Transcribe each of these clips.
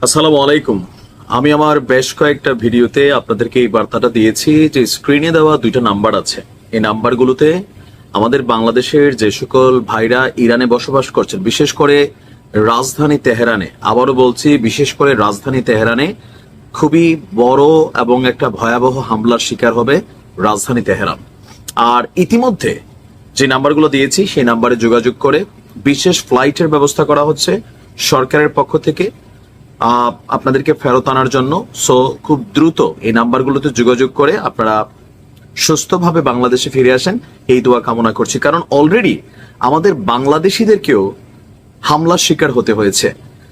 আসসালামু আলাইকুম। আমি আমার বেশ কয়েকটা ভিডিওতে আপনাদেরকে এই বার্তাটা দিয়েছি যে স্ক্রিনে দেওয়া দুইটা নাম্বার আছে। এই নাম্বারগুলোতে আমাদের বাংলাদেশের যে সকল ভাইরা ইরানে বসবাস করছেন, বিশেষ করে রাজধানী তেহরানে, আবারও বলছি বিশেষ করে রাজধানী তেহরানে খুবই বড় এবং একটা ভয়াবহ হামলার শিকার হবে রাজধানী তেহরান। আর ইতিমধ্যে যে নাম্বারগুলো দিয়েছি সেই নাম্বারে যোগাযোগ করে বিশেষ ফ্লাইটের ব্যবস্থা করা হচ্ছে সরকারের পক্ষ থেকে আপনাদেরকে ফেরত আনার জন্য। সো খুব দ্রুত এই নাম্বারগুলোতে যোগাযোগ করে আপনারা সুস্থভাবে বাংলাদেশে ফিরে আসেন, এই দোয়া কামনা করছি। কারণ অলরেডি আমাদের বাংলাদেশিদেরকেও হামলার শিকার হতে হয়েছে।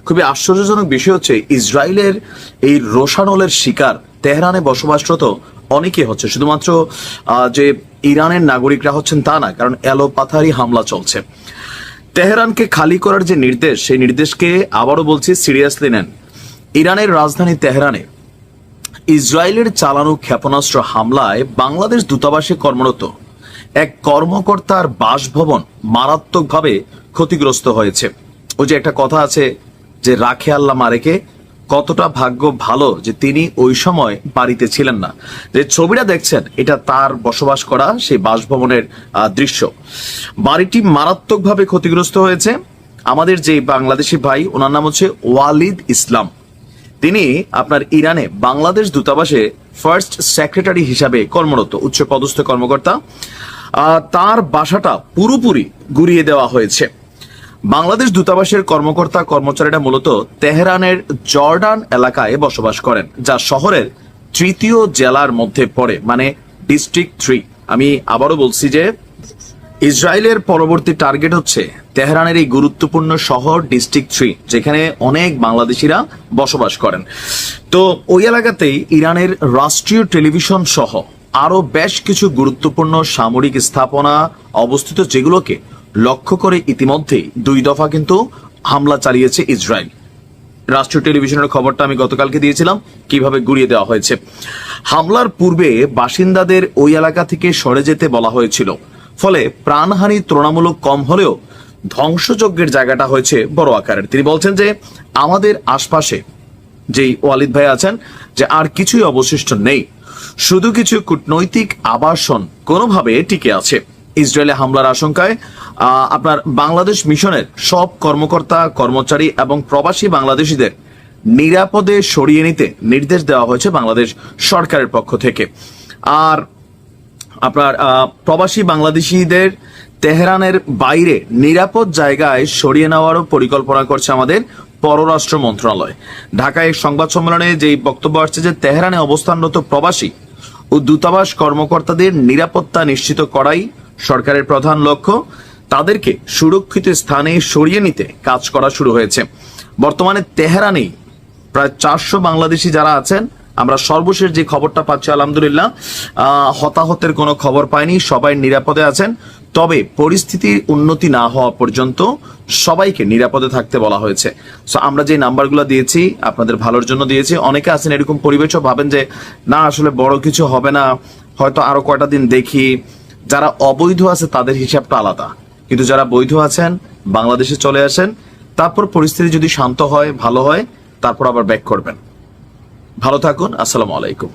খুবই আশ্চর্যজনক বিষয় হচ্ছে ইসরায়েলের এই রোষানলের শিকার তেহরানে বসবাসরত অনেকে হচ্ছে, শুধুমাত্র যে ইরানের নাগরিকরা হচ্ছেন তা না, কারণ এলোপাথারি হামলা চলছে। তেহরানকে খালি করার যে নির্দেশ, সেই নির্দেশকে আবারও বলছি সিরিয়াসলি নেন। ইরানের রাজধানী তেহরানে ইসরায়েলের চালানো ক্ষেপণাস্ত্র হামলায় বাংলাদেশ দূতাবাসে কর্মরত এক কর্মকর্তার বাসভবন মারাত্মকভাবে ক্ষতিগ্রস্ত হয়েছে। ওই যে একটা কথা আছে যে রাখে আল্লাহ মারেকে, কতটা ভাগ্য ভালো যে তিনি ওই সময় বাড়িতে ছিলেন না। যে ছবিটা দেখছেন এটা তার বসবাস করা সেই বাসভবনের দৃশ্য। বাড়িটি মারাত্মকভাবে ক্ষতিগ্রস্ত হয়েছে। আমাদের যে বাংলাদেশি ভাই, ওনার নাম হচ্ছে ওয়ালিদ ইসলাম। তিনি আপনার ইরানে বাংলাদেশ দূতাবাসে ফার্স্ট সেক্রেটারি হিসাবে কর্মরত, উচ্চ পদস্থ কর্মকর্তা। তার বাসাটা পুরোপুরি গুড়িয়ে দেওয়া হয়েছে। বাংলাদেশ দূতাবাসের কর্মকর্তা কর্মচারীরা মূলত তেহরানের জর্ডান এলাকায় বসবাস করেন, যা শহরের তৃতীয় জেলার মধ্যে পড়ে, মানে ডিস্ট্রিক্ট 3। আমি আবারও বলছি যে ইসরায়েলের পরবর্তী টার্গেট হচ্ছে তেহরানের এই গুরুত্বপূর্ণ শহর ডিস্ট্রিক্ট 3, যেখানে অনেক বাংলাদেশিরা বসবাস করেন। তো ওই এলাকাতেই ইরানের রাষ্ট্রীয় টেলিভিশন সহ আরো বেশ কিছু গুরুত্বপূর্ণ সামরিক স্থাপনা অবস্থিত, যেগুলোকে লক্ষ্য করে ইতিমধ্যেই 2 দফা কিন্তু হামলা চালিয়েছে ইসরায়েল। রাষ্ট্রীয় টেলিভিশনের খবরটা আমি গতকালকে দিয়েছিলাম কিভাবে গুড়িয়ে দেওয়া হয়েছে। হামলার পূর্বে বাসিন্দাদের ওই এলাকা থেকে সরে যেতে বলা হয়েছিল, ফলে প্রাণহানি তুলনামূলক কম হলেও ধ্বংসযজ্ঞের জায়গাটা হয়েছে বড় আকারের। তিনি বলছেন যে আমাদের আশপাশে যেই ওয়ালিদ ভাই আছেন, যে আর কিছুই অবশিষ্ট নেই, শুধু কিছু কূটনৈতিক আবাসন কোনোভাবে টিকে আছে। ইসরায়েলে হামলার আশঙ্কায় আপনার বাংলাদেশ মিশনের সব কর্মকর্তা কর্মচারী এবং প্রবাসী বাংলাদেশিদের নিরাপদে সরিয়ে নিতে নির্দেশ দেওয়া হয়েছে বাংলাদেশ সরকারের পক্ষ থেকে। আর আপনার প্রবাসী বাংলাদেশিদের তেহরানের বাইরে নিরাপদ জায়গায় সরিয়ে নেওয়ারও পরিকল্পনা করছে আমাদের পররাষ্ট্র মন্ত্রণালয়। ঢাকায় সংবাদ সম্মেলনে যেই বক্তব্য আসছে যে তেহরানে অবস্থানরত প্রবাসী ও দূতাবাস কর্মকর্তাদের নিরাপত্তা নিশ্চিত করাই সরকারের প্রধান লক্ষ্য। তাদেরকে সুরক্ষিত স্থানে সরিয়ে নিতে কাজ করা শুরু হয়েছে। বর্তমানে তেহরানেই প্রায় 400 বাংলাদেশি যারা আছেন, আমরা সর্বশেষ যে খবরটা পাচ্ছি আলহামদুলিল্লাহ হতাহতের কোনো খবর পাইনি, সবাই নিরাপদে আছেন। তবে পরিস্থিতির উন্নতি না হওয়া পর্যন্ত সবাইকে নিরাপদে থাকতে বলা হয়েছে। সো আমরা যে নাম্বারগুলো দিয়েছি আপনাদের ভালোর জন্য দিয়েছি। অনেকে আছেন এরকম পরিবেশও ভাবেন যে না আসলে বড় কিছু হবে না, হয়তো আরো কয়টা দিন দেখি। যারা অবৈধ আছে তাদের হিসাবটা আলাদা, কিন্তু যারা বৈধ আছেন বাংলাদেশে চলে আসেন, তারপর পরিস্থিতি যদি শান্ত হয়, ভালো হয়, তারপর আবার ব্যাক করবেন। ভালো থাকুন। আসসালামু আলাইকুম।